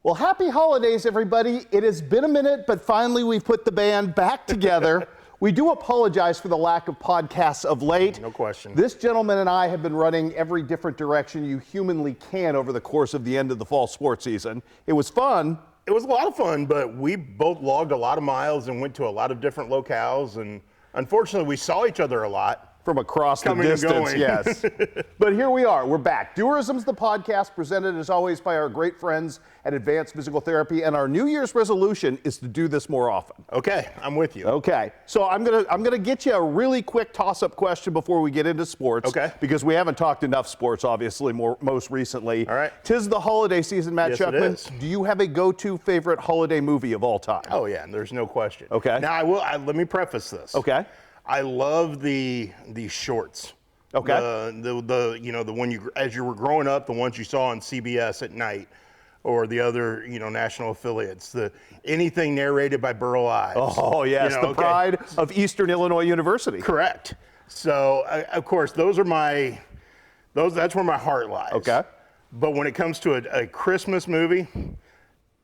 Well, happy holidays, everybody. It has been a minute, but finally we've put the band back together. We do apologize for the lack of podcasts of late. No question. This gentleman and I have been running every different direction you humanly can over the course of the end of the fall sports season. It was fun. It was a lot of fun, but we both logged a lot of miles and went to a lot of different locales, and unfortunately we saw each other a lot. From across the Coming and distance, going. yes. But here we are, we're back. Duerrisms, the podcast, presented as always by our great friends at Advanced Physical Therapy, and our New Year's resolution is to do this more often. Okay, I'm with you. Okay, so I'm gonna get you a really quick toss-up question before we get into sports. Okay. Because we haven't talked enough sports, obviously, most recently. All right. 'Tis the holiday season, Matt Yes, it Schuckman. is. Do you have a go-to favorite holiday movie of all time? Oh yeah, there's no question. Okay. Now let me preface this. Okay. I love the shorts. Okay. The one you, as you were growing up, the ones you saw on CBS at night, or the other national affiliates. Anything narrated by Burl Ives. Oh yes, the pride of Eastern Illinois University. Correct. So of course that's where my heart lies. Okay. But when it comes to a Christmas movie,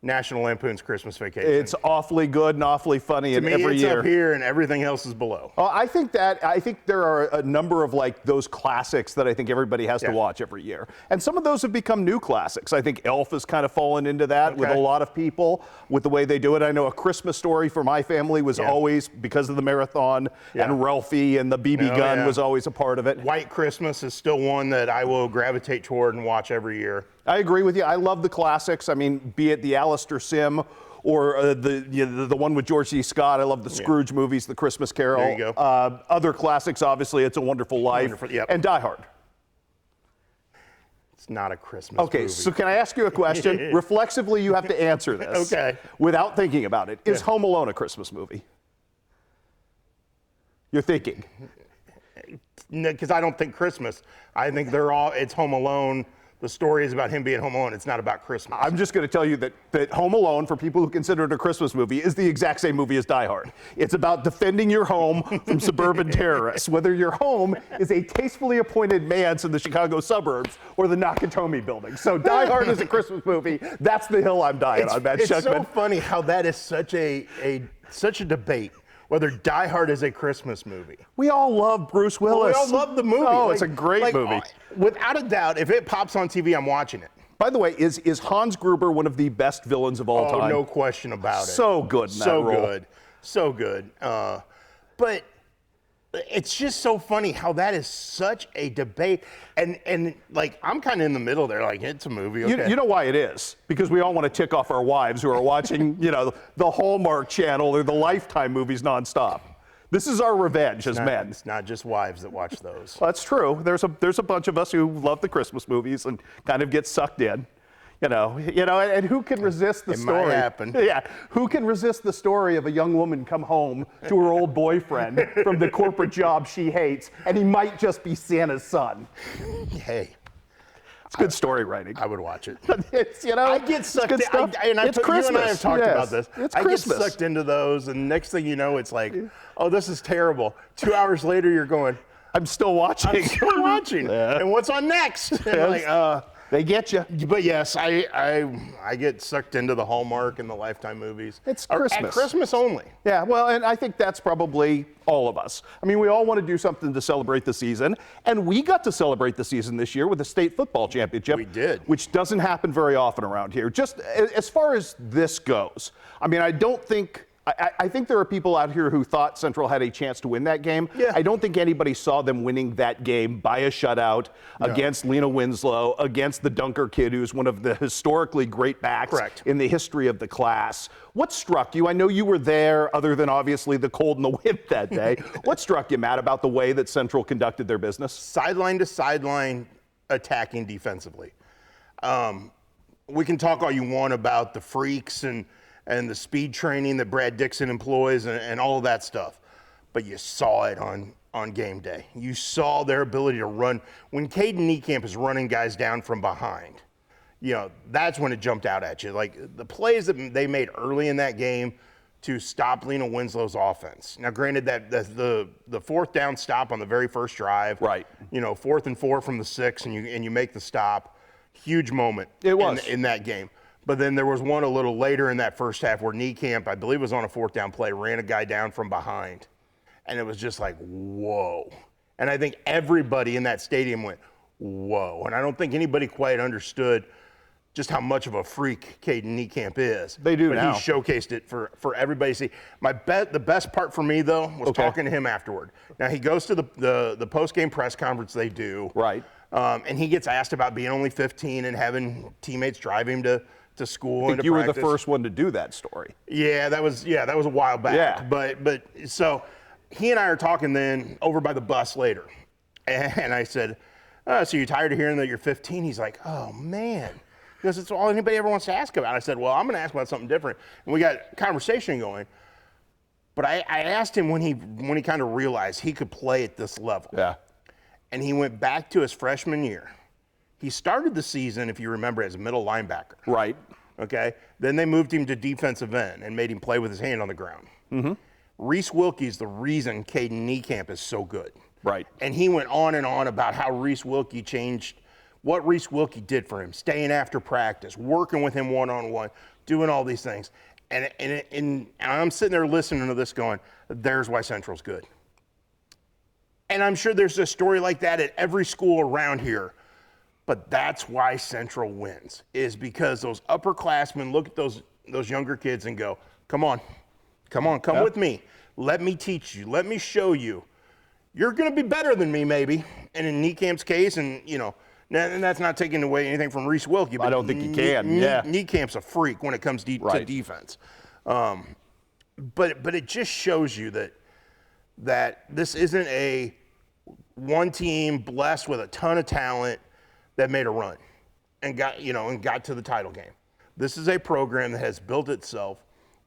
National Lampoon's Christmas Vacation. It's awfully good and awfully funny, and to me, every it's year. up here and everything else is below. I think there are a number of like those classics that I think everybody has to watch every year. And some of those have become new classics. I think Elf has kind of fallen into that with a lot of people with the way they do it. I know A Christmas Story for my family was always, because of the marathon, and Ralphie and the BB gun was always a part of it. White Christmas is still one that I will gravitate toward and watch every year. I agree with you. I love the classics. I mean, be it the Alistair Sim or the one with George C. Scott. I love the Scrooge movies, The Christmas Carol. There you go. Other classics, obviously, It's a Wonderful Life, and Die Hard. It's not a Christmas movie. Okay, so can I ask you a question? Reflexively, you have to answer this. Okay. Without thinking about it. Is Home Alone a Christmas movie? You're thinking. Because I don't think Christmas. I think it's Home Alone. The story is about him being home alone. It's not about Christmas. I'm just going to tell you that Home Alone, for people who consider it a Christmas movie, is the exact same movie as Die Hard. It's about defending your home from suburban terrorists, whether your home is a tastefully appointed manse in the Chicago suburbs or the Nakatomi building. So Die Hard is a Christmas movie. That's the hill I'm dying on, Matt Schuckman. It's so funny how that is such a debate. Whether Die Hard is a Christmas movie. We all love Bruce Willis. Well, we all love the movie. Oh, it's a great movie. Without a doubt, if it pops on TV, I'm watching it. By the way, is Hans Gruber one of the best villains of all time? Oh, no question about it. So good in that role. So good. But it's just so funny how that is such a debate. And like, I'm kind of in the middle there, like, it's a movie, okay. You know why it is? Because we all want to tick off our wives who are watching, the Hallmark Channel or the Lifetime movies nonstop. This is our revenge as men. It's not just wives that watch those. Well, that's true. There's a bunch of us who love the Christmas movies and kind of get sucked in. And who can resist the story? It might happen. Yeah, who can resist the story of a young woman come home to her old boyfriend from the corporate job she hates, and he might just be Santa's son? Hey. It's good story writing. I would watch it. I get sucked in. It's Christmas. You and I have talked about this. It's I Christmas. get sucked into those, and next thing you know, it's like, oh, this is terrible. 2 hours later, you're going, I'm still watching. I'm still watching. And what's on next? And they get you. But yes, I get sucked into the Hallmark and the Lifetime movies. It's Christmas. At Christmas only. Yeah, well, and I think that's probably all of us. I mean, we all want to do something to celebrate the season, and we got to celebrate the season this year with the state football championship. We did. Which doesn't happen very often around here. Just as far as this goes, I mean, I think there are people out here who thought Central had a chance to win that game. Yeah. I don't think anybody saw them winning that game by a shutout against Lena Winslow, against the Dunker kid, who's one of the historically great backs in the history of the class. What struck you? I know you were there, other than obviously the cold and the wind that day. What struck you, Matt, about the way that Central conducted their business? Sideline to sideline attacking defensively. We can talk all you want about the freaks and the speed training that Brad Dixon employs and all of that stuff. But you saw it on game day. You saw their ability to run. When Caden Niekamp is running guys down from behind, that's when it jumped out at you. Like the plays that they made early in that game to stop Lena Winslow's offense. Now, granted, that the fourth down stop on the very first drive, 4th and 4 from the 6, and you make the stop. Huge moment it was in that game. But then there was one a little later in that first half where knee camp, I believe it was on a 4th down play, ran a guy down from behind. And it was just like, whoa. And I think everybody in that stadium went, whoa. And I don't think anybody quite understood just how much of a freak Caden Niekamp is. They do but now. He showcased it for everybody to see. The best part for me, though, was talking to him afterward. Now, he goes to the post-game press conference they do. Right. And he gets asked about being only 15 and having teammates drive him to school. I think you were the first one to do that story. Yeah, that was a while back. Yeah. But so he and I are talking then over by the bus later. And I said, so you're tired of hearing that you're 15? He's like, oh, man. Because it's all anybody ever wants to ask about. I said, well, I'm going to ask about something different. And we got a conversation going. But I asked him when he kind of realized he could play at this level. Yeah. And he went back to his freshman year. He started the season, if you remember, as a middle linebacker. Right. Okay? Then they moved him to defensive end and made him play with his hand on the ground. Mm-hmm. Reese Wilkie's the reason Caden Niekamp is so good. Right. And he went on and on about how Reese Wilkie changed, what Reese Wilkie did for him, staying after practice, working with him one-on-one, doing all these things. And I'm sitting there listening to this going, there's why Central's good. And I'm sure there's a story like that at every school around here. But that's why Central wins, is because those upperclassmen look at those younger kids and go, come on, come with me. Let me teach you. Let me show you. You're going to be better than me, maybe. And in Niekamp's case, and that's not taking away anything from Reese Wilkie. But I don't think you can. Yeah. Niekamp's a freak when it comes to defense. But it just shows you that this isn't a one team blessed with a ton of talent that made a run and got to the title game. This is a program that has built itself,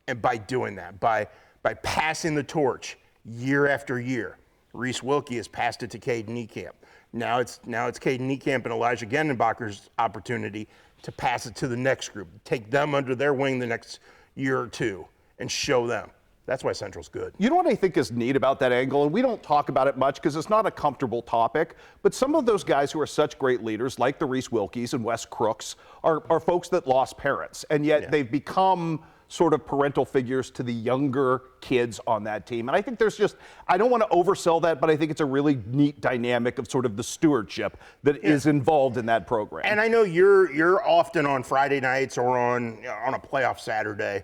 and by doing that, by passing the torch year after year, Reese Wilkie has passed it to Caden Niekamp. Now it's Caden Niekamp and Elijah Gendenbacher's opportunity to pass it to the next group, take them under their wing the next year or two, and show them. That's why Central's good. You know what I think is neat about that angle, and we don't talk about it much because it's not a comfortable topic, but some of those guys who are such great leaders, like the Reese Wilkies and Wes Crooks, are folks that lost parents, and yet they've become sort of parental figures to the younger kids on that team. And I think I don't want to oversell that, but I think it's a really neat dynamic of sort of the stewardship that is involved in that program. And I know you're often on Friday nights or on a playoff Saturday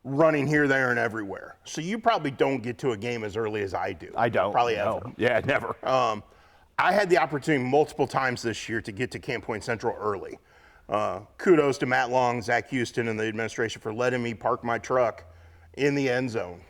running here, there, and everywhere. So you probably don't get to a game as early as I do. I don't. Probably no. ever. Yeah, never. I had the opportunity multiple times this year to get to Camp Point Central early. Kudos to Matt Long, Zach Houston, and the administration for letting me park my truck in the end zone.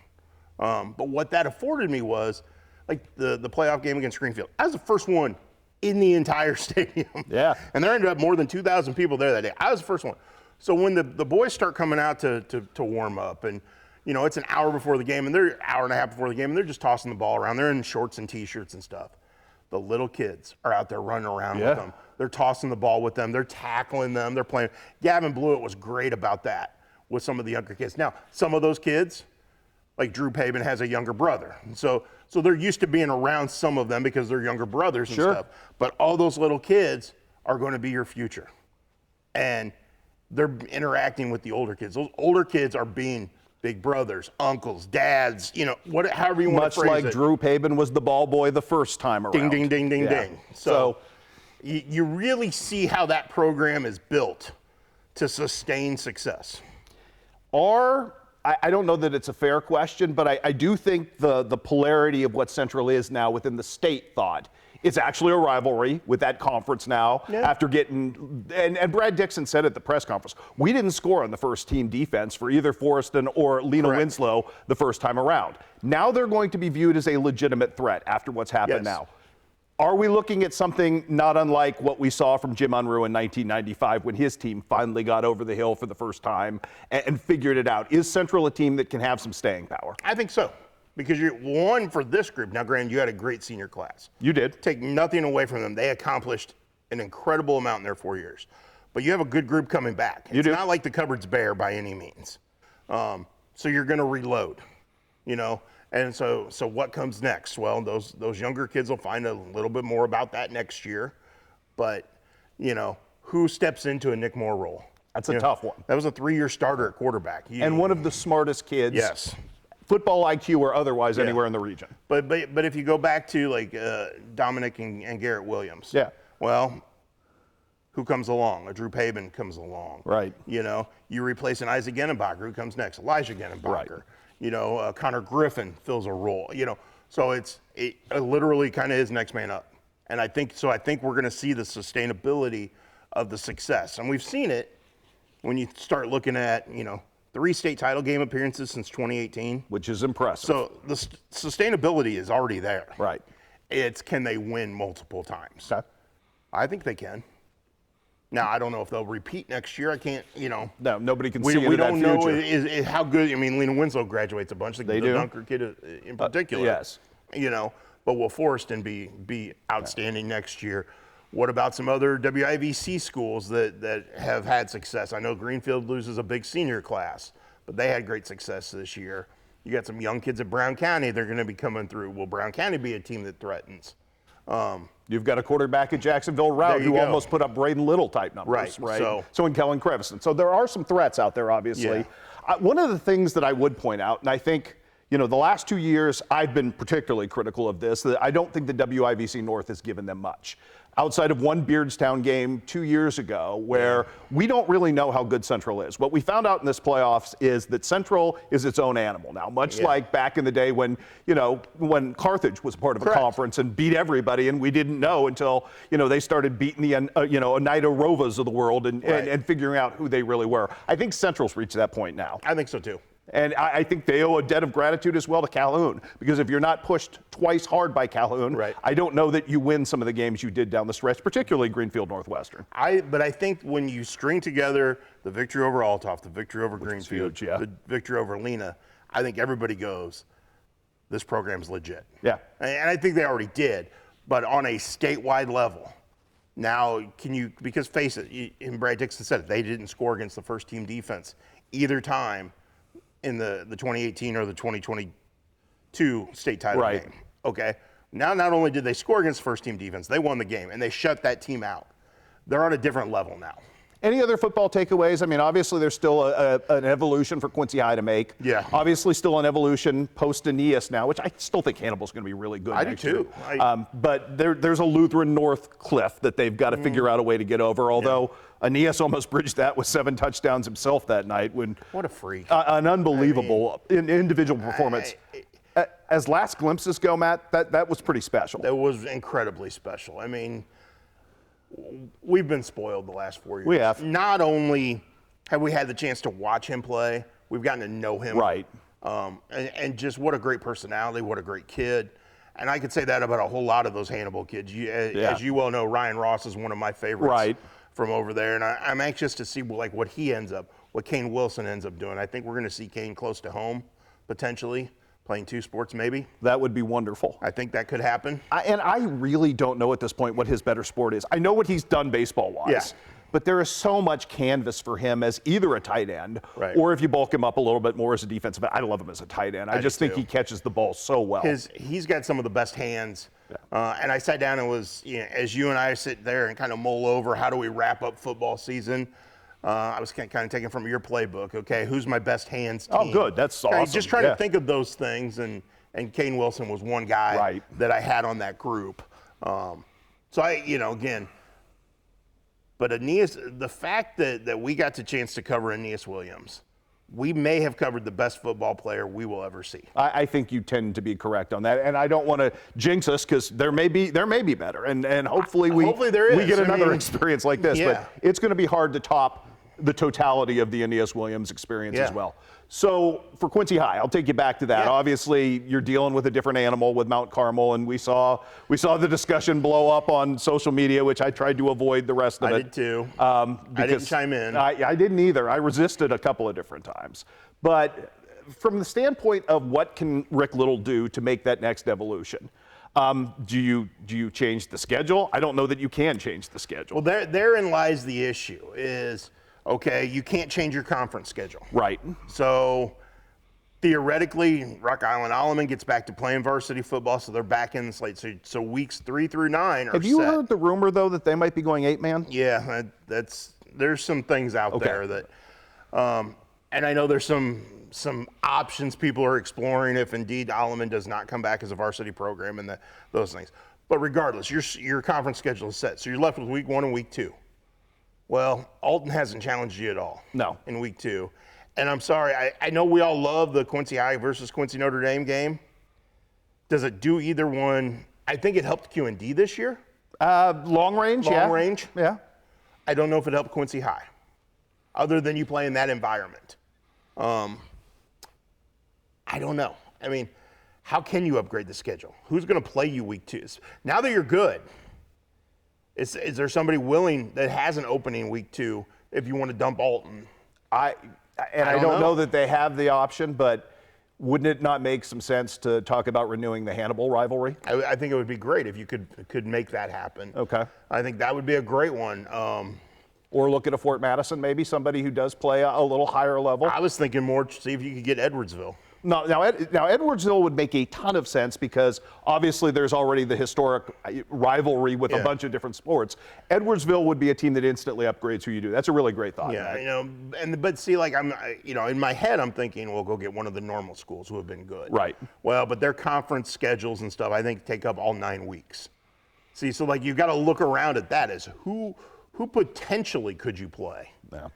But what that afforded me was, like the playoff game against Greenfield, I was the first one in the entire stadium. Yeah. And there ended up more than 2,000 people there that day. I was the first one. So when the boys start coming out to warm up, and it's an hour before the game, and they're an hour and a half before the game, and they're just tossing the ball around. They're in shorts and T-shirts and stuff. The little kids are out there running around with them. They're tossing the ball with them. They're tackling them. They're playing. Gavin Blewett was great about that with some of the younger kids. Now, some of those kids, like Drew Pabin, has a younger brother. So they're used to being around some of them because they're younger brothers and stuff. But all those little kids are going to be your future. And they're interacting with the older kids. Those older kids are being big brothers, uncles, dads, however you want to phrase it. Much like Drew Pabin was the ball boy the first time around. Ding, ding, ding, ding, ding. So you really see how that program is built to sustain success. I don't know that it's a fair question, but I do think the polarity of what Central is now within the state thought. It's actually a rivalry with that conference now after getting, and Brad Dixon said at the press conference, we didn't score on the first team defense for either Forreston or Lena Winslow the first time around. Now they're going to be viewed as a legitimate threat after what's happened now. Are we looking at something not unlike what we saw from Jim Unruh in 1995 when his team finally got over the hill for the first time and figured it out? Is Central a team that can have some staying power? I think so. Because you're one for this group. Now, granted, you had a great senior class. You did. Take nothing away from them. They accomplished an incredible amount in their 4 years. But you have a good group coming back. It's not like the cupboard's bare by any means. So you're going to reload, And so what comes next? Well, those younger kids will find a little bit more about that next year. But, who steps into a Nick Moore role? That's a tough one. That was a 3-year starter at quarterback. And one of the smartest kids. Yes. Football IQ or otherwise anywhere in the region. But if you go back to like Dominic and Garrett Williams. Yeah. Well, who comes along? A Drew Pabin comes along. Right. You know, you replace an Isaac Genenbacher. Who comes next? Elijah Genenbacher. Right. You know, Connor Griffin fills a role. You know, so it literally kind of is next man up. And I think we're going to see the sustainability of the success. And we've seen it when you start looking at, 3 state title game appearances since 2018. Which is impressive. So the sustainability is already there. Right. It's can they win multiple times? Okay. I think they can. Now, I don't know if they'll repeat next year. I can't, No, nobody can we see into don't that know future. how good. I mean, Lena Winslow graduates a bunch. The do. Dunker kid in particular. Yes. But will Forreston be outstanding next year? What about some other WIVC schools that have had success? I know Greenfield loses a big senior class, but they had great success this year. You got some young kids at Brown County. They're going to be coming through. Will Brown County be a team that threatens? You've got a quarterback at Jacksonville Route who almost put up Braden Little type numbers. Right. So in Kellen Crevison. So there are some threats out there, obviously. Yeah. One of the things that I would point out, and I think, the last 2 years I've been particularly critical of this, that I don't think the WIVC North has given them much. Outside of one Beardstown game 2 years ago where we don't really know how good Central is. What we found out in this playoffs is that Central is its own animal now, much like back in the day when, when Carthage was part of a conference and beat everybody, and we didn't know until, they started beating the, Oneida Rovas of the world and figuring out who they really were. I think Central's reached that point now. I think so too. And I think they owe a debt of gratitude as well to Calhoun, because if you're not pushed twice hard by Calhoun, I don't know that you win some of the games you did down the stretch, particularly Greenfield Northwestern. But I think when you string together the victory over Altoff, the victory over Greenfield, the victory over Lena, I think everybody goes, this program's legit. Yeah. And I think they already did, but on a statewide level. Now, because face it, and Brad Dixon said it, they didn't score against the first team defense either time in the 2018 or the 2022 state title game. Okay. Now, not only did they score against first team defense, they won the game and they shut that team out. They're on a different level now. Any other football takeaways? I mean, obviously there's still an evolution for Quincy High to make. Yeah. Obviously still an evolution post-Aeneas now, which I still think Hannibal's going to be really good next year. I do too. But there's a Lutheran North cliff that they've got to figure out a way to get over, although Aeneas almost bridged that with 7 touchdowns himself that night. What a freak. An unbelievable individual performance. As last glimpses go, Matt, that was pretty special. That was incredibly special. I mean, we've been spoiled the last 4 years. We have. Not only have we had the chance to watch him play, we've gotten to know him. Right. And just what a great personality, what a great kid. And I could say that about a whole lot of those Hannibal kids. As you well know, Ryan Ross is one of my favorites from over there. And I'm anxious to see what he ends up, what Kane Wilson ends up doing. I think we're going to see Kane close to home, potentially. Playing 2 sports, maybe. That would be wonderful. I think that could happen. And I really don't know at this point what his better sport is. I know what he's done baseball-wise, but there is so much canvas for him as either a tight end or if you bulk him up a little bit more as a defensive end. I love him as a tight end. I just think he catches the ball so well. He's got some of the best hands. And I sat down and was, as you and I sit there and kind of mull over how do we wrap up football season, I was kind of taking from your playbook. Okay, who's my best hands team? Oh, good. That's awesome. Just trying to think of those things, and Kane Wilson was one guy that I had on that group. So again, but Aeneas, the fact that we got the chance to cover Aeneas Williams, we may have covered the best football player we will ever see. I think you tend to be correct on that, and I don't want to jinx us because there may be better, and hopefully we get another experience like this. But it's going to be hard to top the totality of the Aeneas Williams experience as well. So for Quincy High, I'll take you back to that. Obviously, you're dealing with a different animal with Mount Carmel, and we saw the discussion blow up on social media, which I tried to avoid the rest of it. I did too. I didn't chime in. I didn't either. I resisted a couple of different times. But from the standpoint of what can Rick Little do to make that next evolution, do you change the schedule? I don't know that you can change the schedule. Well, therein lies the issue is, okay, you can't change your conference schedule. Right. So theoretically, Rock Island Alleman gets back to playing varsity football, so they're back in the slate. So weeks 3 through 9 are Have you set. heard the rumor, though, that they might be going 8-man? Yeah, that's some things out there that, and I know there's some options people are exploring if indeed Alleman does not come back as a varsity program and those things. But regardless, your conference schedule is set, so you're left with week 1 and week 2. Well, Alton hasn't challenged you at all. No. In week 2. And I'm sorry, I know we all love the Quincy High versus Quincy Notre Dame game. Does it do either one? I think it helped QND this year. Long range, yeah. Long range. Yeah. I don't know if it helped Quincy High, other than you play in that environment. I don't know. I mean, how can you upgrade the schedule? Who's going to play you week 2? Now that you're good, is there somebody willing that has an opening week 2 if you want to dump Alton? I don't know that they have the option, but wouldn't it not make some sense to talk about renewing the Hannibal rivalry? I think it would be great if you could make that happen. Okay. I think that would be a great one. Or look at a Fort Madison, maybe somebody who does play a little higher level. I was thinking more to see if you could get Edwardsville. Now Edwardsville would make a ton of sense because obviously there's already the historic rivalry with a bunch of different sports. Edwardsville would be a team that instantly upgrades who you do. That's a really great thought. Yeah, but see, like in my head I'm thinking, well, go get one of the normal schools who have been good. Right. Well, but their conference schedules and stuff, I think, take up all 9 weeks. See, so like you've got to look around at that as who potentially could you play? Yeah.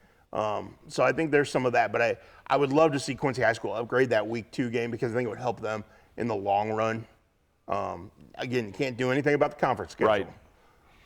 So I think there's some of that, but I would love to see Quincy High School upgrade that week 2 game because I think it would help them in the long run. Again, you can't do anything about the conference schedule. Right.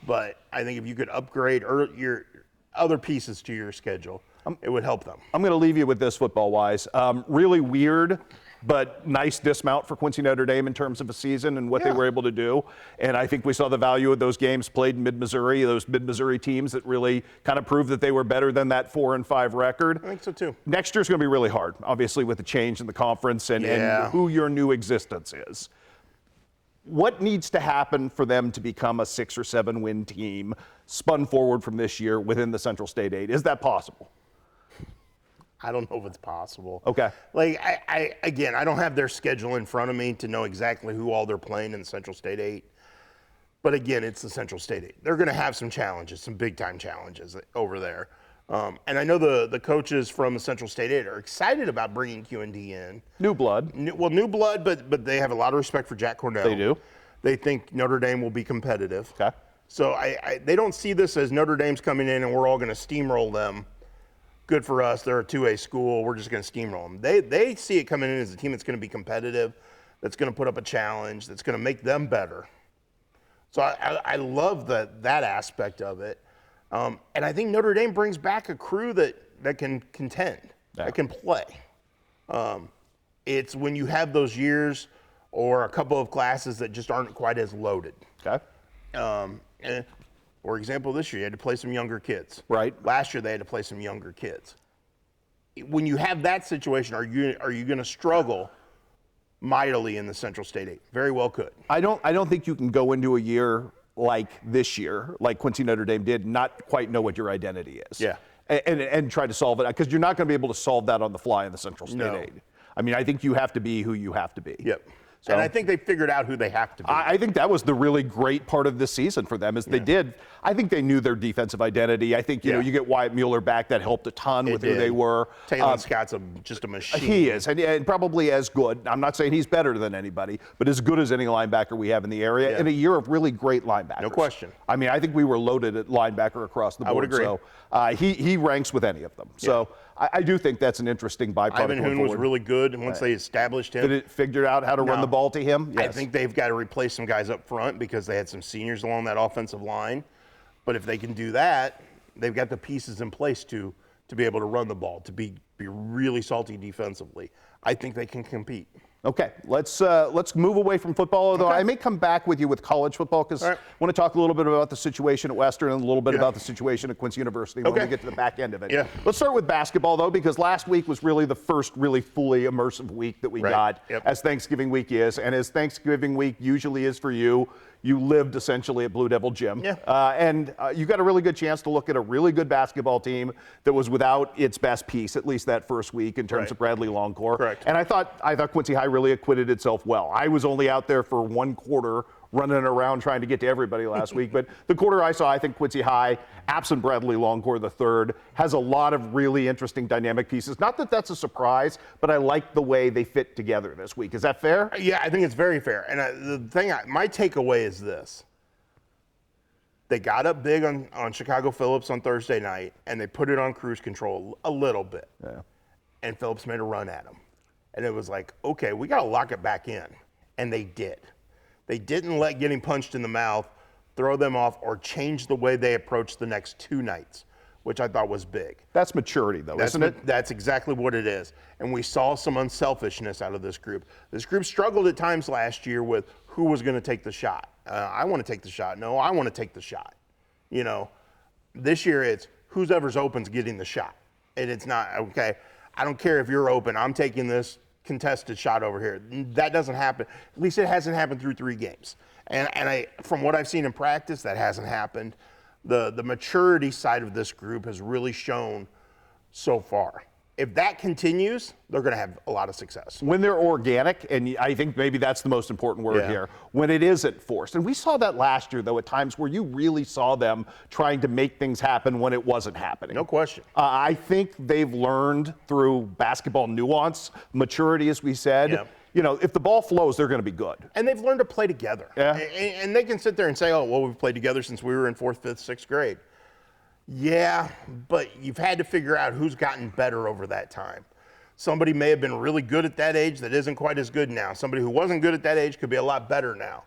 But I think if you could upgrade your other pieces to your schedule, it would help them. I'm going to leave you with this football-wise. Really weird, but nice dismount for Quincy Notre Dame in terms of a season and what they were able to do. And I think we saw the value of those games played in mid-Missouri, those mid-Missouri teams that really kind of proved that they were better than that 4-5 record. I think so too. Next year's going to be really hard, obviously, with the change in the conference and who your new existence is. What needs to happen for them to become a 6 or 7 win team spun forward from this year within the Central State 8? Is that possible? I don't know if it's possible. Okay. Like, again, I don't have their schedule in front of me to know exactly who all they're playing in the Central State 8. But again, it's the Central State 8. They're going to have some challenges, some big-time challenges over there. And I know the coaches from the Central State 8 are excited about bringing QND in. New blood. New blood, but they have a lot of respect for Jack Cornell. They do. They think Notre Dame will be competitive. Okay. So they don't see this as Notre Dame's coming in and we're all going to steamroll them. Good for us. They're a 2A school. We're just going to steamroll them. They see it coming in as a team that's going to be competitive, that's going to put up a challenge, that's going to make them better. So I love that aspect of it. And I think Notre Dame brings back a crew that can contend, that can play. It's when you have those years or a couple of classes that just aren't quite as loaded. Okay. For example, this year you had to play some younger kids. Right. Last year they had to play some younger kids. When you have that situation, are you going to struggle mightily in the Central State 8? Very well could. I don't think you can go into a year like this year, like Quincy Notre Dame did, not quite know what your identity is. Yeah. And try to solve it, because you're not going to be able to solve that on the fly in the Central State 8. I mean, I think you have to be who you have to be. Yep. So, and I think they figured out who they have to be. I think that was the really great part of this season for them, is they did. I think they knew their defensive identity. I think, you get Wyatt Mueller back. That helped a ton with who they were. Taylor Scott's just a machine. He is, and probably as good. I'm not saying he's better than anybody, but as good as any linebacker we have in the area in a year of really great linebackers. No question. I mean, I think we were loaded at linebacker across the board. I would agree. So he ranks with any of them. So I do think that's an interesting byproduct. Ivan Hoon was really good, and once they established him. Did it figured out how to run the ball to him? Yes. I think they've got to replace some guys up front because they had some seniors along that offensive line. But if they can do that, they've got the pieces in place to be able to run the ball, to be really salty defensively. I think they can compete. Okay, let's move away from football, although I may come back with you with college football, because I want to talk a little bit about the situation at Western and a little bit about the situation at Quincy University when we get to the back end of it. Yeah. Let's start with basketball, though, because last week was really the first really fully immersive week that we got, as Thanksgiving week is. And as Thanksgiving week usually is for you, you lived essentially at Blue Devil Gym. Yeah. And you got a really good chance to look at a really good basketball team that was without its best piece, at least that first week, in terms of Bradley Longcore. Correct. And I thought Quincy High really acquitted itself well. I was only out there for one quarter running around trying to get to everybody last week. But the quarter I saw, I think Quincy High, absent Bradley Longcore the third, has a lot of really interesting dynamic pieces. Not that that's a surprise, but I like the way they fit together this week. Is that fair? Yeah, I think it's very fair. And my takeaway is this. They got up big on Chicago Phillips on Thursday night, and they put it on cruise control a little bit. Yeah. And Phillips made a run at him. And it was like, okay, we got to lock it back in. And they did. They didn't let getting punched in the mouth throw them off or change the way they approached the next 2 nights, which I thought was big. That's maturity, though, isn't it? That's exactly what it is. And we saw some unselfishness out of this group. This group struggled at times last year with who was going to take the shot. I want to take the shot. No, I want to take the shot. You know, this year it's who's ever's open's getting the shot. And it's not, okay, I don't care if you're open. I'm taking this contested shot over here. That doesn't happen. At least it hasn't happened through 3 games. And from what I've seen in practice, that hasn't happened. The maturity side of this group has really shown so far. If that continues, they're going to have a lot of success. When they're organic, and I think maybe that's the most important word here, when it isn't forced. And we saw that last year, though, at times where you really saw them trying to make things happen when it wasn't happening. No question. I think they've learned through basketball nuance, maturity, as we said. Yeah. You know, if the ball flows, they're going to be good. And they've learned to play together. Yeah. And they can sit there and say, oh, well, we've played together since we were in 4th, 5th, 6th grade. Yeah, but you've had to figure out who's gotten better over that time. Somebody may have been really good at that age that isn't quite as good now. Somebody who wasn't good at that age could be a lot better now.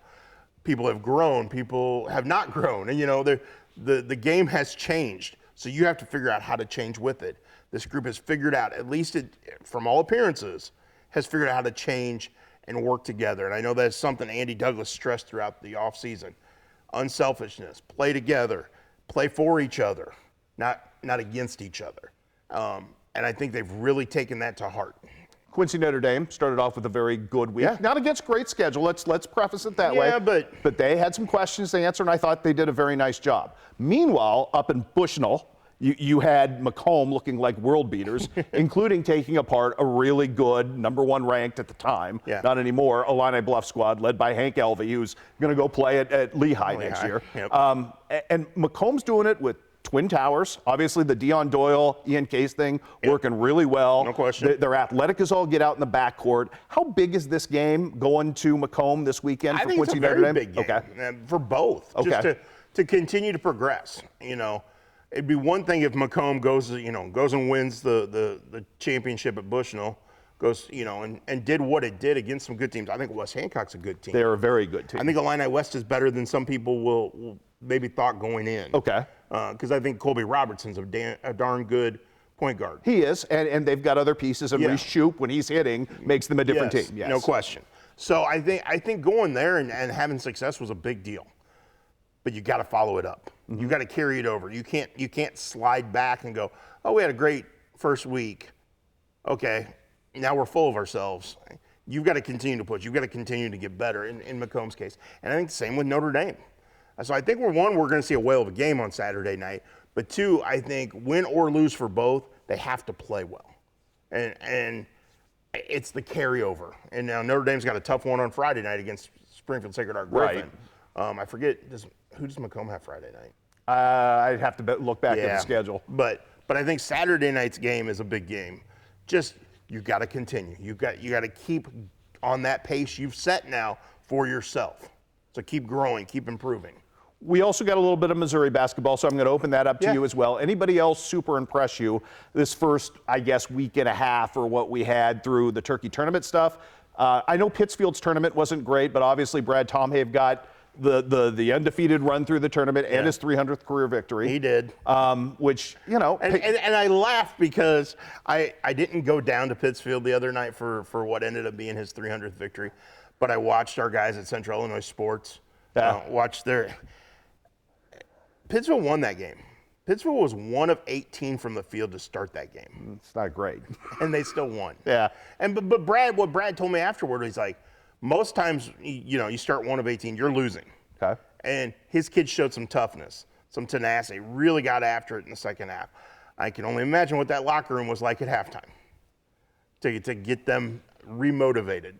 People have grown. People have not grown. And, you know, the game has changed. So you have to figure out how to change with it. This group has figured out, at least from all appearances, has figured out how to change and work together. And I know that's something Andy Douglas stressed throughout the offseason. Unselfishness, play together, play for each other, not against each other. And I think they've really taken that to heart. Quincy Notre Dame started off with a very good week. Yeah. Not against great schedule. Let's preface it that way. Yeah, but they had some questions to answer, and I thought they did a very nice job. Meanwhile, up in Bushnell, you had Macomb looking like world beaters, including taking apart a really good, #1 ranked at the time, not anymore, Illini Bluff squad led by Hank Elvey, who's going to go play at Lehigh next year. Yep. And Macomb's doing it with Twin Towers. Obviously, the Dion Doyle, Ian Case thing working really well. No question. They're athletic as all get out in the backcourt. How big is this game going to Macomb this weekend for Quincy Notre Dame? I think it's a very big game for both. Okay. Just to continue to progress. You know, it'd be one thing if Macomb goes and wins the championship at Bushnell, and did what it did against some good teams. I think West Hancock's a good team. They're a very good team. I think Illini West is better than some people will maybe thought going in. Okay. Because I think Colby Robertson's a darn good point guard. He is, and they've got other pieces. And Reese Shoup, when he's hitting, makes them a different team. Yes. No question. So I think going there and having success was a big deal. But you got to follow it up. You got to carry it over. You can't slide back and go, oh, we had a great first week. Okay, now we're full of ourselves. You've got to continue to push. You've got to continue to get better in Macomb's case. And I think the same with Notre Dame. So I think we're going to see a whale of a game on Saturday night. But 2, I think win or lose for both, they have to play well. And it's the carryover. And now Notre Dame's got a tough one on Friday night against Springfield Sacred Heart Griffin. Right. I forget, who does Macomb have Friday night? I'd have to look back at the schedule. But I think Saturday night's game is a big game. Just, you've got to continue. You got to keep on that pace you've set now for yourself. So keep growing, keep improving. We also got a little bit of Missouri basketball, so I'm going to open that up to you as well. Anybody else super impress you this first, I guess, week and a half or what we had through the Turkey tournament stuff? I know Pittsfield's tournament wasn't great, but obviously Brad Tomhave got the undefeated run through the tournament and his 300th career victory. He did. Which, you know. And I laughed because I didn't go down to Pittsfield the other night for what ended up being his 300th victory, but I watched our guys at Central Illinois Sports watch their. Pittsfield won that game. Pittsfield was 1 of 18 from the field to start that game. It's not great. And they still won. Yeah. But what Brad told me afterward, he's like, most times, you start 1 of 18, you're losing. Okay. And his kids showed some toughness, some tenacity, really got after it in the second half. I can only imagine what that locker room was like at halftime to get them remotivated.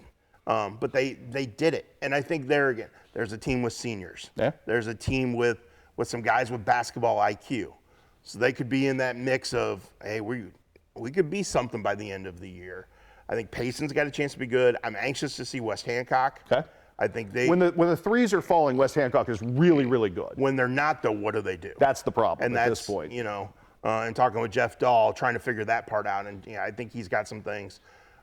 But they did it. And I think there's a team with seniors. Yeah. There's a team with some guys with basketball IQ. So they could be in that mix of, hey, we could be something by the end of the year. I think Payson's got a chance to be good. I'm anxious to see West Hancock. Okay. I think when the threes are falling, West Hancock is really, really good. When they're not, though, what do they do? That's the problem and at this point. You know, and talking with Jeff Dahl, trying to figure that part out. And I think he's got some things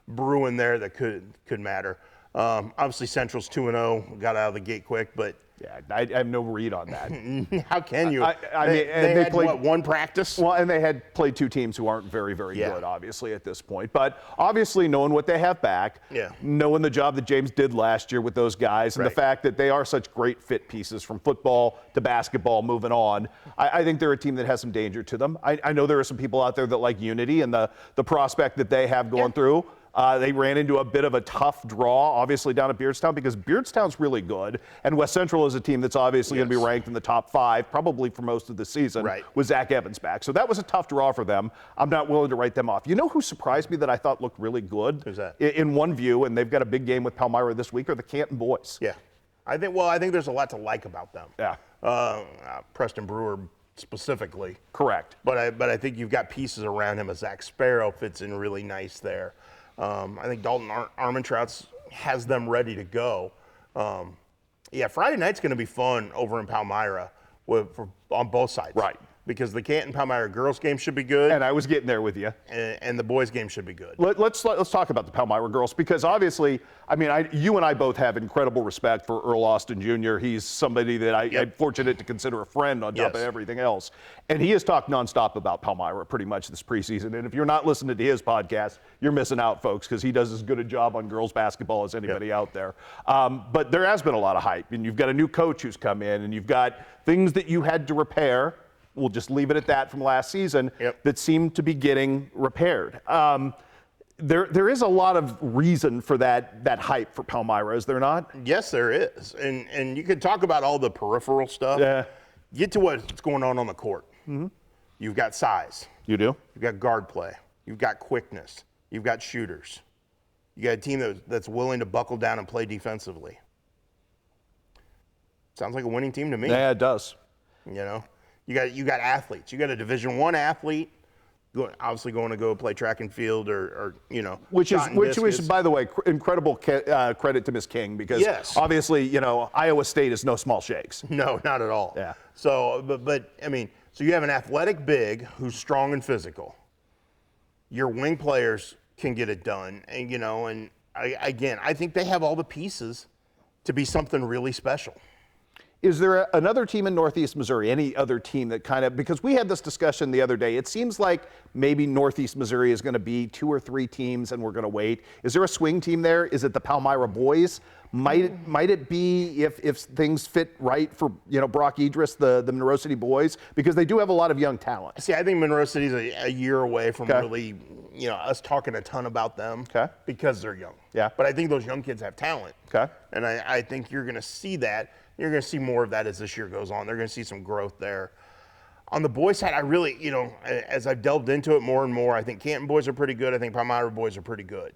brewing there that could matter. Obviously, Central's 2-0, got out of the gate quick, but yeah, I have no read on that. How can you? I mean, they had played one practice? Well, and they had played two teams who aren't very, very good, obviously, at this point. But obviously, knowing what they have back, knowing the job that James did last year with those guys, and the fact that they are such great fit pieces from football to basketball moving on, I think they're a team that has some danger to them. I know there are some people out there that like Unity and the prospect that they have going through. They ran into a bit of a tough draw, obviously, down at Beardstown, because Beardstown's really good, and West Central is a team that's obviously going to be ranked in the top 5, probably for most of the season, with Zach Evans back. So that was a tough draw for them. I'm not willing to write them off. You know who surprised me that I thought looked really good? Who's that? In one view, and they've got a big game with Palmyra this week, are the Canton boys. Yeah. I think there's a lot to like about them. Yeah. Preston Brewer specifically. Correct. But I think you've got pieces around him. A Zach Sparrow fits in really nice there. I think Dalton Armentrout has them ready to go. Friday night's going to be fun over in Palmyra on both sides. Right. Because the Canton Palmyra girls game should be good. And I was getting there with you. And the boys game should be good. Let's talk about the Palmyra girls, because obviously, I mean, you and I both have incredible respect for Earl Austin Jr. He's somebody that I'm fortunate to consider a friend on top of everything else. And he has talked nonstop about Palmyra pretty much this preseason. And if you're not listening to his podcast, you're missing out, folks, because he does as good a job on girls basketball as anybody out there. But there has been a lot of hype, and you've got a new coach who's come in, and you've got things that you had to repair. We'll just leave it at that from last season that seem to be getting repaired. There is a lot of reason for that hype for Palmyra, is there not? Yes, there is. And you could talk about all the peripheral stuff. Yeah. Get to what's going on the court. Mm-hmm. You've got size. You do? You've got guard play. You've got quickness. You've got shooters. You got a team that's willing to buckle down and play defensively. Sounds like a winning team to me. Yeah, it does. You know? You got athletes. You got a Division I athlete, obviously going to go play track and field or which was, by the way, incredible credit to Miss King, because obviously, Iowa State is no small shakes. No, not at all. Yeah. So, but I mean, so you have an athletic big who's strong and physical. Your wing players can get it done, and I think they have all the pieces to be something really special. Is there another team in Northeast Missouri, any other team that because we had this discussion the other day, it seems like maybe Northeast Missouri is going to be 2 or 3 teams and we're going to wait. Is there a swing team there? Is it the Palmyra boys? Might it be if things fit right for Brock Idris, the Monroe City boys? Because they do have a lot of young talent. See, I think Monroe City's a year away from really, us talking a ton about them because they're young. Yeah. But I think those young kids have talent. Okay. And I think you're going to see that. You're going to see more of that as this year goes on. They're going to see some growth there. On the boys' side, I really, as I've delved into it more and more, I think Canton boys are pretty good. I think Palmyra boys are pretty good.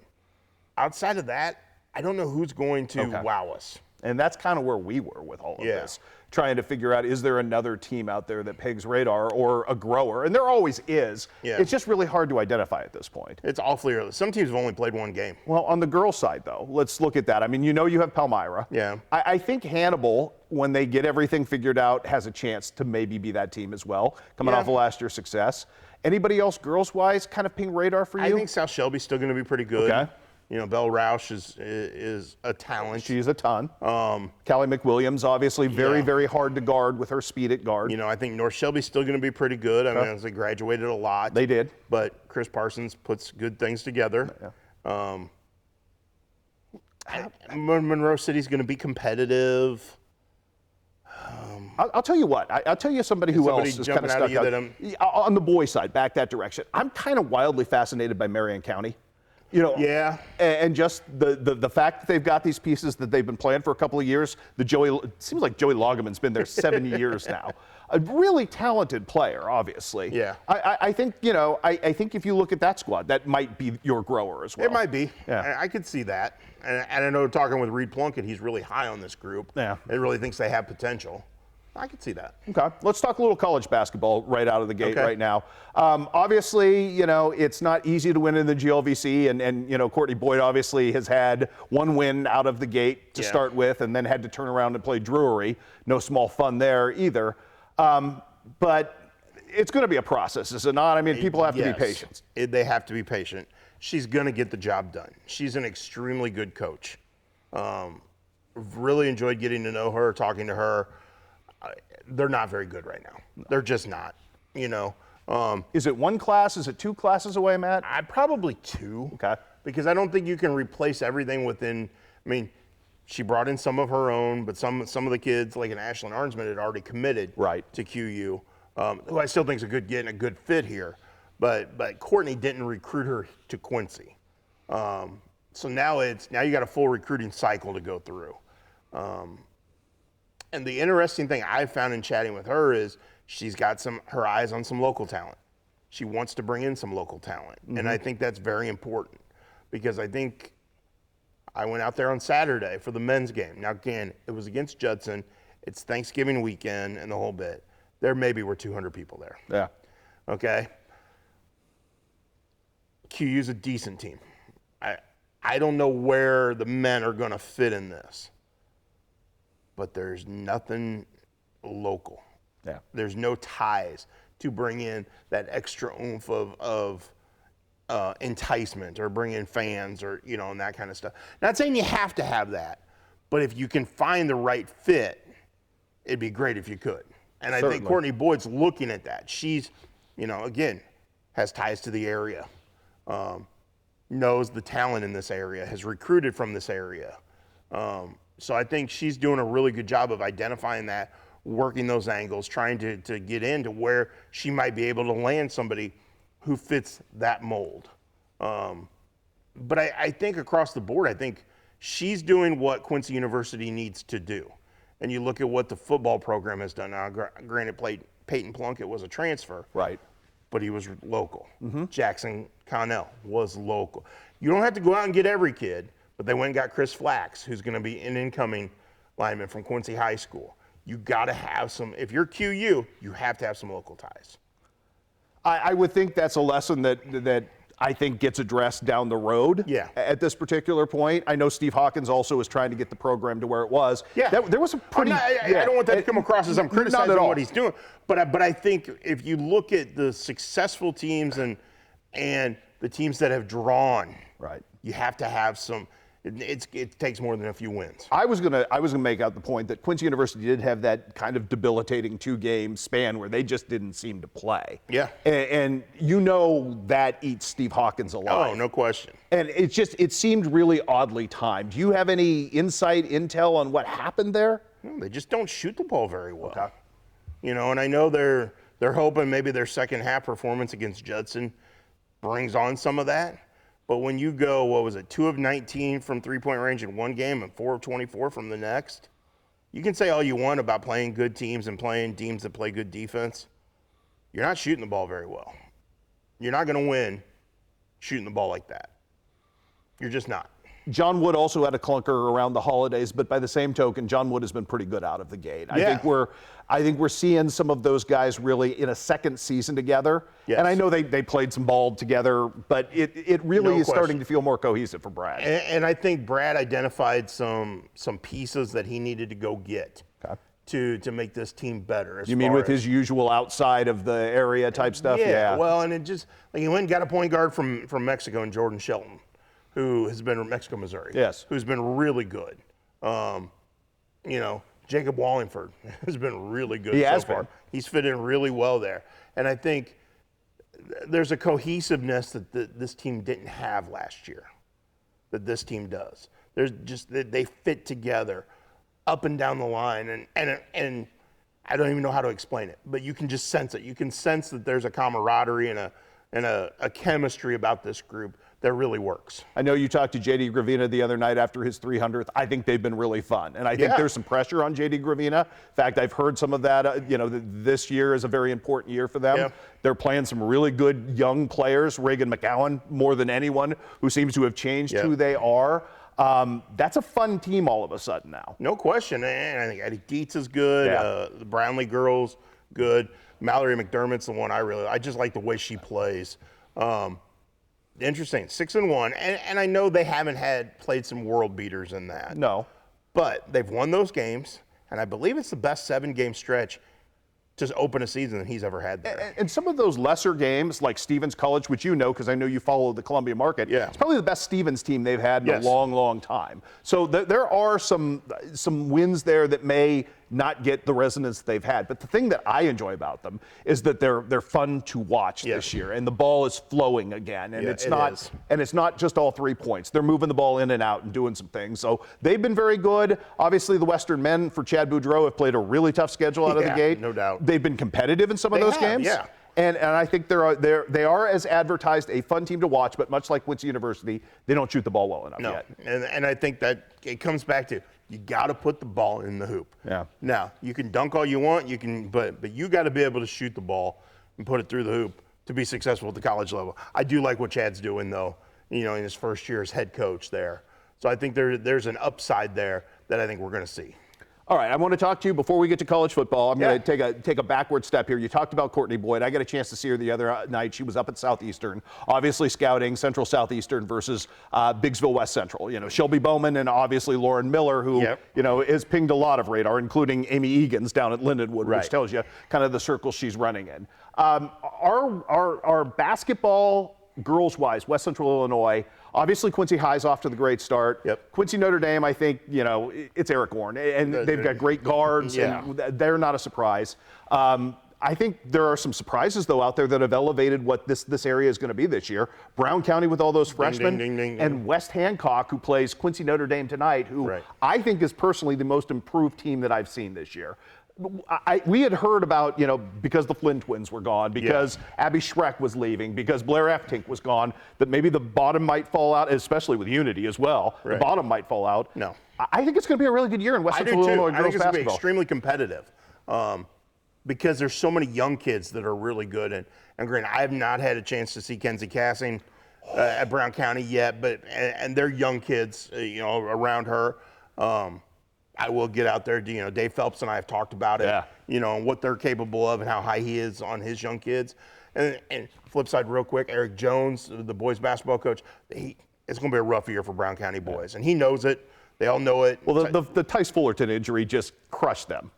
Outside of that, I don't know who's going to wow us. And that's kind of where we were with all of this, trying to figure out, is there another team out there that pegs radar or a grower? And there always is. Yeah. It's just really hard to identify at this point. It's awfully early. Some teams have only played one game. Well, on the girls' side, though, let's look at that. I mean, you have Palmyra. Yeah. I think Hannibal, when they get everything figured out, has a chance to maybe be that team as well, coming off of last year's success. Anybody else girls-wise kind of ping radar for you? I think South Shelby's still going to be pretty good. Okay. Belle Roush is a talent. She's a ton. Callie McWilliams, obviously very hard to guard with her speed at guard. I think North Shelby's still going to be pretty good. I mean, they graduated a lot. They did. But Chris Parsons puts good things together. Yeah. Monroe City's going to be competitive. I'll tell you what. I'll tell you somebody who else is kind of stuck out. On the boys' side, back that direction. I'm kind of wildly fascinated by Marion County. Yeah. And just the fact that they've got these pieces that they've been playing for a couple of years. It seems like Joey Loggeman's been there 7 years now. A really talented player, obviously. Yeah. I think, I think if you look at that squad, that might be your grower as well. It might be. Yeah. I could see that. And I know talking with Reed Plunkett, he's really high on this group. Yeah. He really thinks they have potential. I could see that. Okay, let's talk a little college basketball right out of the gate right now. Obviously, it's not easy to win in the GLVC, and Courtney Boyd obviously has had one win out of the gate to start with, and then had to turn around and play Drury. No small fun there either. But it's going to be a process, is it not? I mean, people have to be patient. They have to be patient. She's going to get the job done. She's an extremely good coach. Really enjoyed getting to know her, talking to her. They're not very good right now. No. They're just not, Is it one class? Is it 2 classes away, Matt? Probably 2. Okay. Because I don't think you can replace everything within. I mean, she brought in some of her own, but some of the kids, like an Ashlyn Arnsman, had already committed to QU, who I still think is a good fit here. But Courtney didn't recruit her to Quincy. So now you got a full recruiting cycle to go through. And the interesting thing I found in chatting with her is she's got her eyes on some local talent. She wants to bring in some local talent. Mm-hmm. And I think that's very important because I think I went out there on Saturday for the men's game. Now, again, it was against Judson. It's Thanksgiving weekend and the whole bit. There maybe were 200 people there. Yeah. Okay. QU's a decent team. I don't know where the men are going to fit in this. But there's nothing local. Yeah. There's no ties to bring in that extra oomph of enticement or bring in fans or, and that kind of stuff. Not saying you have to have that, but if you can find the right fit, it'd be great if you could. And I think Courtney Boyd's looking at that. She's, again, has ties to the area, knows the talent in this area, has recruited from this area. So I think she's doing a really good job of identifying that, working those angles, trying to get into where she might be able to land somebody who fits that mold. But I think across the board, I think she's doing what Quincy University needs to do. And you look at what the football program has done. Now, granted, Peyton Plunkett was a transfer. Right. But he was local. Mm-hmm. Jackson Connell was local. You don't have to go out and get every kid. But they went and got Chris Flax, who's going to be an incoming lineman from Quincy High School. You got to have some. If you're QU, you have to have some local ties. I would think that's a lesson that I think gets addressed down the road. Yeah. At this particular point, I know Steve Hawkins also is trying to get the program to where it was. Yeah. There was a pretty. I don't want that to come across as I'm criticizing what he's doing. But I think if you look at the successful teams and the teams that have drawn, you have to have some. It takes more than a few wins. I was gonna make out the point that Quincy University did have that kind of debilitating 2-game span where they just didn't seem to play. Yeah. And that eats Steve Hawkins alive. Oh, no question. And it seemed really oddly timed. Do you have any intel on what happened there? No, they just don't shoot the ball very well. Okay. And I know they're hoping maybe their second half performance against Judson brings on some of that. But when you go, 2 of 19 from three-point range in one game and 4 of 24 from the next, you can say all you want about playing good teams and playing teams that play good defense. You're not shooting the ball very well. You're not going to win shooting the ball like that. You're just not. John Wood also had a clunker around the holidays, but by the same token, John Wood has been pretty good out of the gate. I think we're seeing some of those guys really in a second season together. Yes. And I know they played some ball together, but it really is starting to feel more cohesive for Brad. And I think Brad identified some pieces that he needed to go get to make this team better. You mean with his usual outside of the area type stuff? Yeah. Well, and it just he went and got a point guard from Mexico, and Jordan Shelton, who has been in Mexico, Missouri. Yes. Who's been really good. Jacob Wallingford has been really good so far. He's fit in really well there. And I think there's a cohesiveness that this team didn't have last year that this team does. There's just they fit together up and down the line. And I don't even know how to explain it, but you can just sense it. You can sense that there's a camaraderie and and a chemistry about this group that really works. I know you talked to JD Gravina the other night after his 300th. I think they've been really fun. And I think there's some pressure on JD Gravina. In fact, I've heard some of that, this year is a very important year for them. Yeah. They're playing some really good young players, Reagan McGowan, more than anyone, who seems to have changed who they are. That's a fun team all of a sudden now. No question. And I think Eddie Dietz is good. The Brownlee girls, good. Mallory McDermott's the one I just like the way she plays. Interesting, 6-1, and I know they haven't played some world beaters in that. No. But they've won those games, and I believe it's the best 7-game stretch to open a season that he's ever had there. And some of those lesser games, like Stevens College, which you know because I know you follow the Columbia market, it's probably the best Stevens team they've had in a long, long time. So there are some wins there that may not get the resonance they've had. But the thing that I enjoy about them is that they're fun to watch this year, and the ball is flowing again, and it's not just all 3 points. They're moving the ball in and out and doing some things. So they've been very good. Obviously, the Western men for Chad Boudreau have played a really tough schedule out of the gate. No doubt. They've been competitive in some of those games. Yeah. And I think they are, as advertised, a fun team to watch, but much like Quincy University, they don't shoot the ball well enough yet. And I think that it comes back to you got to put the ball in the hoop. Yeah. Now, you can dunk all you want, but you got to be able to shoot the ball and put it through the hoop to be successful at the college level. I do like what Chad's doing, though, in his first year as head coach there. So I think there's an upside there that I think we're going to see. All right, I want to talk to you before we get to college football. I'm going to take a backward step here. You talked about Courtney Boyd. I got a chance to see her the other night. She was up at Southeastern, obviously scouting Central Southeastern versus Biggsville West Central. Shelby Bowman and obviously Lauren Miller, who has pinged a lot of radar, including Amy Egan's down at Lindenwood, which tells you kind of the circle she's running in. Our basketball girls-wise, West Central Illinois. Obviously, Quincy High's off to the great start. Quincy Notre Dame, I think, it's Eric Warren, and they've got great guards, and they're not a surprise. I think there are some surprises, though, out there that have elevated what this area is going to be this year. Brown County with all those freshmen, and West Hancock, who plays Quincy Notre Dame tonight, who I think is personally the most improved team that I've seen this year. We had heard about, because the Flynn twins were gone, because Abby Schreck was leaving, because Blair Eftink was gone, that maybe the bottom might fall out, especially with Unity as well. The bottom might fall out. No. I think it's going to be a really good year in West Central Illinois girls basketball. I think it's going to be extremely competitive because there's so many young kids that are really good. And granted, I have not had a chance to see Kenzie Cassing at Brown County yet, and they're young kids, around her. I will get out there. Dave Phelps and I have talked about it, and what they're capable of and how high he is on his young kids. And flip side real quick, Eric Jones, the boys basketball coach, it's going to be a rough year for Brown County boys. And he knows it. They all know it. Well, the Tice Fullerton injury just crushed them.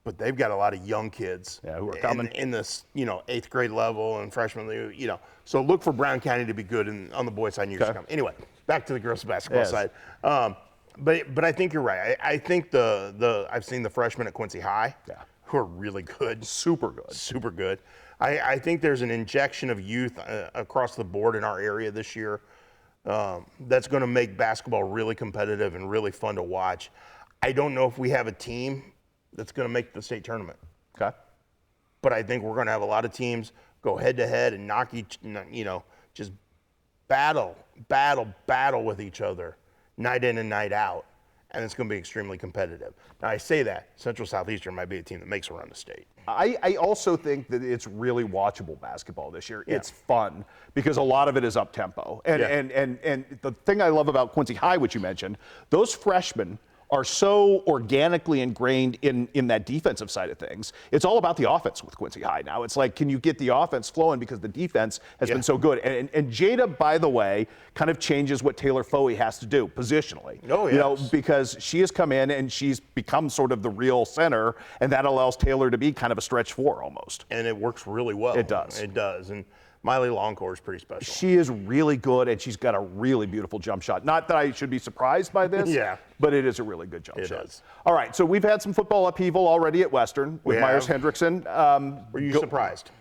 But they've got a lot of young kids who are coming in this, 8th grade level and freshman, So look for Brown County to be good on the boys side in years to come. Anyway, back to the girls basketball side. But I think you're right. I think I've seen the freshmen at Quincy High who are really good. Super good. Super good. I think there's an injection of youth across the board in our area this year that's going to make basketball really competitive and really fun to watch. I don't know if we have a team that's going to make the state tournament. Okay. But I think we're going to have a lot of teams go head-to-head and knock just battle with each other night in and night out, and it's going to be extremely competitive. Now, I say that Central Southeastern might be a team that makes a run to state. I also think that it's really watchable basketball this year. It's fun because a lot of it is up-tempo. And the thing I love about Quincy High, which you mentioned, those freshmen are so organically ingrained in that defensive side of things. It's all about the offense with Quincy High now. It's like, can you get the offense flowing because the defense has been so good? And Jada, by the way, kind of changes what Taylor Foey has to do positionally. Oh, yes. Because she has come in and she's become sort of the real center, and that allows Taylor to be kind of a stretch four almost. And it works really well. It does. It does. And Miley Longcore is pretty special. She is really good, and she's got a really beautiful jump shot. Not that I should be surprised by this, but it is a really good jump shot. It is. All right, so we've had some football upheaval already at Western with Myers Hendrickson. Were you surprised?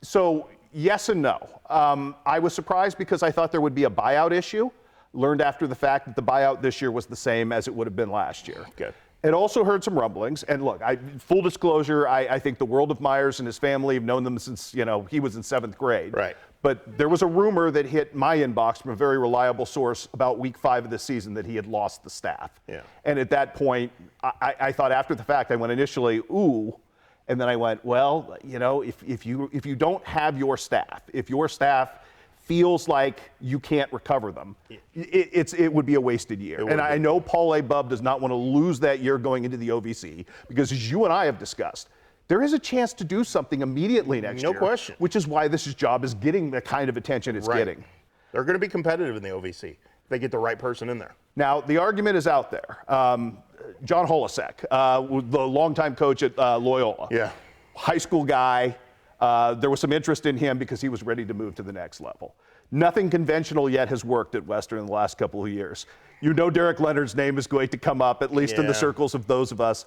So, yes and no. I was surprised because I thought there would be a buyout issue. Learned after the fact that the buyout this year was the same as it would have been last year. Good. It also heard some rumblings. And look, full disclosure, I think the world of Myers and his family have known them since, he was in 7th grade. Right. But there was a rumor that hit my inbox from a very reliable source about week 5 of the season that he had lost the staff. Yeah. And at that point, I thought after the fact, I went initially, ooh. And then I went, well, if you don't have your staff, if your staff feels like you can't recover them, it would be a wasted year. And I know Paul A. Bubb does not want to lose that year going into the OVC because, as you and I have discussed, there is a chance to do something immediately next year. No question. Which is why this job is getting the kind of attention it's getting. They're going to be competitive in the OVC if they get the right person in there. Now, the argument is out there. John Holasek, the longtime coach at Loyola. Yeah. High school guy. There was some interest in him because he was ready to move to the next level. Nothing conventional yet has worked at Western in the last couple of years. Derek Leonard's name is going to come up, at least in the circles of those of us.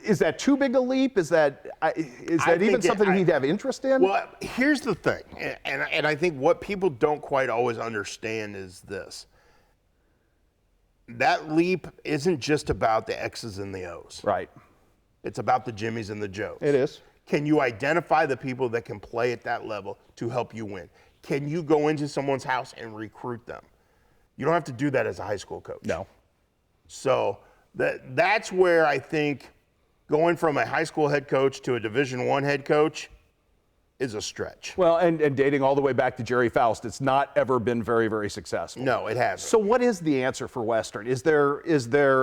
Is that too big a leap? Is that even something he'd have interest in? Well, here's the thing, and I think what people don't quite always understand is this. That leap isn't just about the X's and the O's. Right. It's about the Jimmies and the Joes. It is. Can you identify the people that can play at that level to help you win? Can you go into someone's house and recruit them? You don't have to do that as a high school coach. No. So that's where I think going from a high school head coach to a Division I head coach is a stretch. Well, and dating all the way back to Jerry Faust, it's not ever been very, very successful. No, it hasn't. So what is the answer for Western? Is there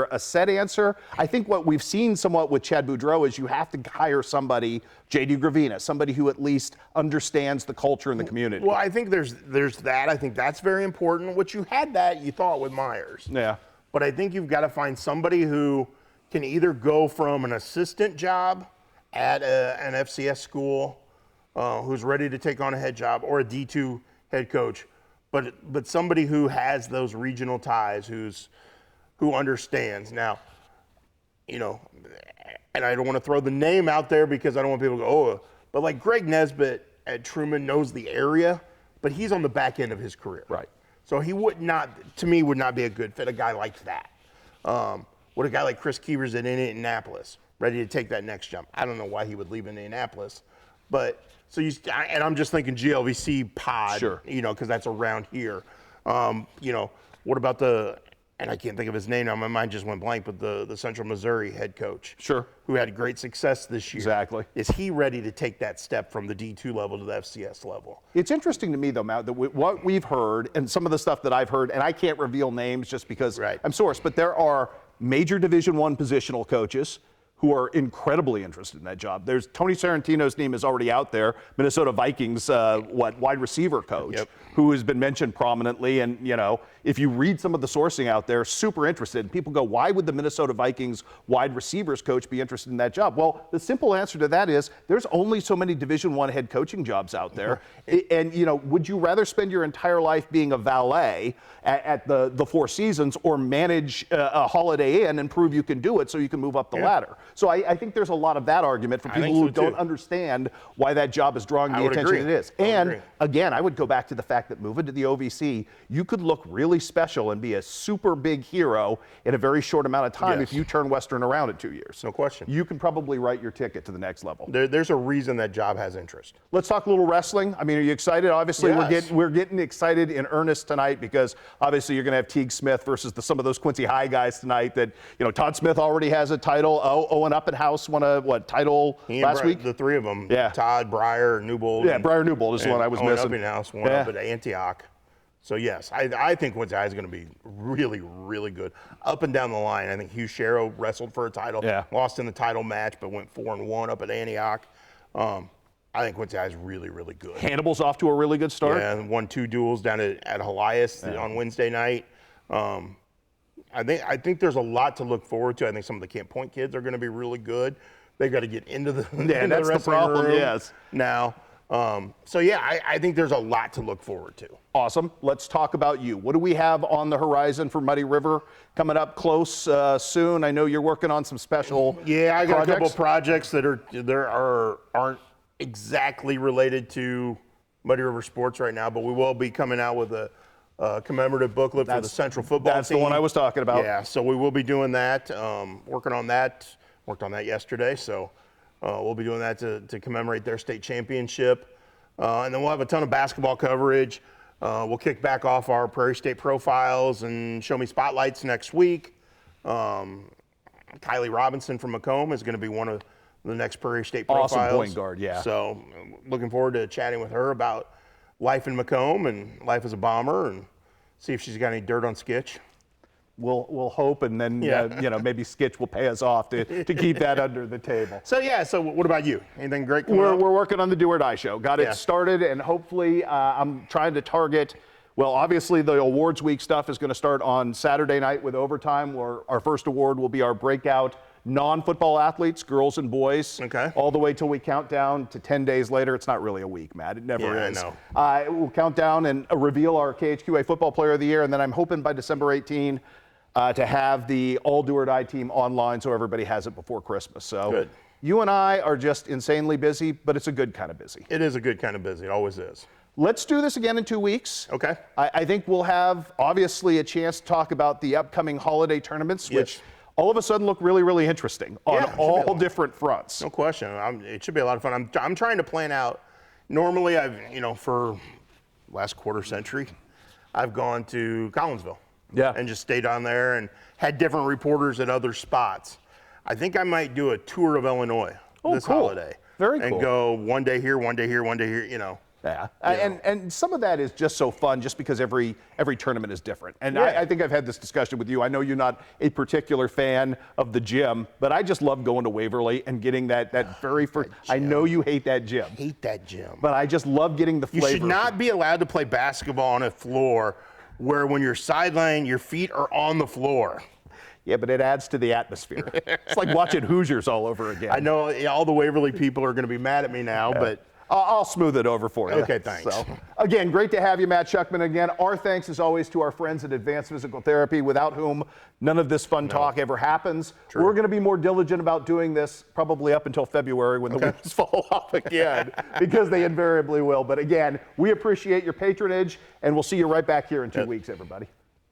a set answer? I think what we've seen somewhat with Chad Boudreau is you have to hire somebody, J.D. Gravina, somebody who at least understands the culture and the community. Well, I think there's that. I think that's very important. What you had that, you thought with Myers. Yeah. But I think you've got to find somebody who can either go from an assistant job at an FCS school, who's ready to take on a head job, or a D2 head coach, but somebody who has those regional ties, who understands. Now, and I don't want to throw the name out there because I don't want people to go, oh, but like Greg Nesbitt at Truman knows the area, but he's on the back end of his career. Right. So he would not be a good fit, a guy like that. Would a guy like Chris Keevers at Indianapolis, ready to take that next jump? I don't know why he would leave Indianapolis, but and I'm just thinking GLVC pod, sure, because that's around here. What about and I can't think of his name now, my mind just went blank, but the Central Missouri head coach, sure, who had great success this year. Exactly. Is he ready to take that step from the D2 level to the FCS level? It's interesting to me, though, Matt, that what we've heard and some of the stuff that I've heard, and I can't reveal names just because I'm sourced, but there are major Division I positional coaches who are incredibly interested in that job. There's Tony Sarantino's name is already out there, Minnesota Vikings wide receiver coach, who has been mentioned prominently. And, if you read some of the sourcing out there, super interested. And people go, why would the Minnesota Vikings wide receivers coach be interested in that job? Well, the simple answer to that is there's only so many Division I head coaching jobs out there. And, would you rather spend your entire life being a valet at the Four Seasons or manage a Holiday Inn and prove you can do it so you can move up the ladder? So I think there's a lot of that argument for people who don't understand why that job is drawing the attention it is. And again, I would go back to the fact that moving to the OVC, you could look really special and be a super big hero in a very short amount of time if you turn Western around in 2 years. No question. You can probably write your ticket to the next level. There's a reason that job has interest. Let's talk a little wrestling. I mean, are you excited? Obviously, we're getting excited in earnest tonight because obviously you're going to have Teague Smith versus some of those Quincy High guys tonight that, Todd Smith already has a title. Owen Uppenhouse won a title last week? The three of them. Yeah. Todd, Breyer, Newbold. Yeah, Breyer Newbold is the one I was missing. Uppenhouse won up at Antioch. So, yes, I think Quincy High is going to be really, really good. Up and down the line, I think Hugh Sherrow wrestled for a title, lost in the title match, but went 4-1 up at Antioch. I think Quincy High is really, really good. Hannibal's off to a really good start. Yeah, and won 2 duels down at Helias on Wednesday night. I think there's a lot to look forward to. I think some of the Camp Point kids are going to be really good. They've got to get into the that's the problem. Room yes. Now. I think there's a lot to look forward to. Awesome. Let's talk about you. What do we have on the horizon for Muddy River coming up close soon? I know you're working on some special I got a couple projects that aren't exactly related to Muddy River sports right now, but we will be coming out with commemorative booklet for the Central football team. That's the one I was talking about. Yeah, so we will be doing that, working on that. Worked on that yesterday, so we'll be doing that to commemorate their state championship. And then we'll have a ton of basketball coverage. We'll kick back off our Prairie State profiles and show me spotlights next week. Kylie Robinson from Macomb is going to be one of the next Prairie State profiles. Awesome point guard, yeah. So looking forward to chatting with her about life in Macomb and life as a Bomber, and see if she's got any dirt on Skitch. We'll hope, and then maybe Skitch will pay us off to keep that under the table. So what about you? Anything great coming up? We're working on the Do or Die show. Got it started, and hopefully I'm trying to target. Well, obviously the awards week stuff is going to start on Saturday night with Overtime, where our first award will be our breakout non-football athletes, girls and boys. Okay. All the way till we count down to 10 days later. It's not really a week, Matt. It never is. I know. We'll count down and reveal our KHQA Football Player of the Year, and then I'm hoping by December 18 to have the All Do or Die team online so everybody has it before Christmas. So good. You and I are just insanely busy, but it's a good kind of busy. It is a good kind of busy. It always is. Let's do this again in 2 weeks. Okay. I think we'll have, obviously, a chance to talk about the upcoming holiday tournaments, which all of a sudden look really, really interesting on all different fronts. No question. It should be a lot of fun. I'm trying to plan out. Normally, for last quarter century, I've gone to Collinsville. Yeah. And just stayed on there and had different reporters at other spots. I think I might do a tour of Illinois this holiday. Very cool. And go one day here, one day here, one day here, Yeah, and some of that is just so fun just because every tournament is different. And I think I've had this discussion with you. I know you're not a particular fan of the gym, but I just love going to Waverly and getting that very first. I know you hate that gym. Hate that gym. But I just love getting the flavor. You should not be allowed to play basketball on a floor where when you're sideline, your feet are on the floor. Yeah, but it adds to the atmosphere. It's like watching Hoosiers all over again. I know all the Waverly people are going to be mad at me now, but I'll smooth it over for you. Okay, thanks. So, again, great to have you, Matt Schuckman. Again, our thanks as always to our friends at Advanced Physical Therapy, without whom none of this fun talk ever happens. True. We're going to be more diligent about doing this probably up until February when the wheels fall off again, because they invariably will. But again, we appreciate your patronage, and we'll see you right back here in 2 weeks, everybody.